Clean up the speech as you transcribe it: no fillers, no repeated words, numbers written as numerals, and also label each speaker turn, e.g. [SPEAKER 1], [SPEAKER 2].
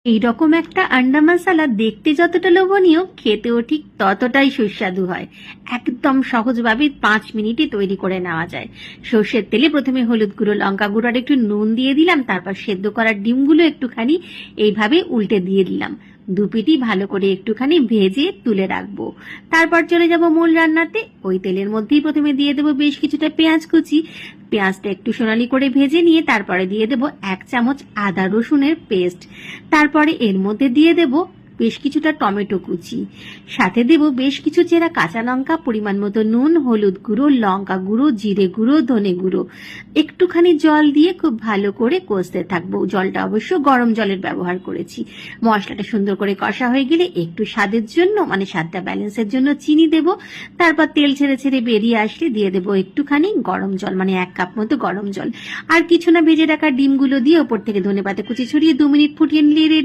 [SPEAKER 1] এইরকম একটা আন্ডা মাসালা দেখতে যতটা লোভনীয়, খেতেও ঠিক ততটাই সুস্বাদু হয়। একদম সহজভাবে 5 মিনিটে তৈরি করে নেওয়া যায়। সর্ষের তেলে প্রথমে হলুদ গুঁড়ো, লঙ্কা গুঁড়ো আর একটু নুন দিয়ে দিলাম, তারপর সেদ্ধ করার ডিমগুলো একটুখানি এইভাবে উল্টে দিয়ে দিলাম। দুপিটি ভালো করে একটুখানি ভেজে তুলে রাখবো। তারপর চলে যাব মূল রান্নাতে। ওই তেলের মধ্যেই প্রথমে দিয়ে দেবো বেশ কিছুটা পেঁয়াজ কুচি। পেঁয়াজটা একটু সোনালি করে ভেজে নিয়ে তারপরে দিয়ে দেবো 1 চামচ আদা রসুনের পেস্ট। তারপরে এর মধ্যে দিয়ে দেব বেশ কিছুটা টমেটো কুচি, সাথে দেব বেশ কিছু চেরা কাঁচা লঙ্কা, পরিমাণ মতো নুন, হলুদ গুঁড়ো, লঙ্কা গুঁড়ো, জিরে গুঁড়ো, ধনে গুঁড়ো। একটুখানি জল দিয়ে খুব ভালো করে কষতে থাকবো। জলটা অবশ্য গরম জলের ব্যবহার করেছি। মশলাটা সুন্দর করে কষা হয়ে গেলে একটু স্বাদের জন্য, মানে স্বাদটা ব্যালেন্সের জন্য চিনি দেব। তারপর তেল ছেড়ে ছেড়ে বেরিয়ে আসলে দিয়ে দেবো একটুখানি গরম জল, মানে 1 কাপ মতো গরম জল। আর কিছু না, ভেজে রাখা ডিমগুলো দিয়ে ওপর থেকে ধনেপাতা কুচি ছড়িয়ে 2 মিনিট ফুটিয়ে নিলে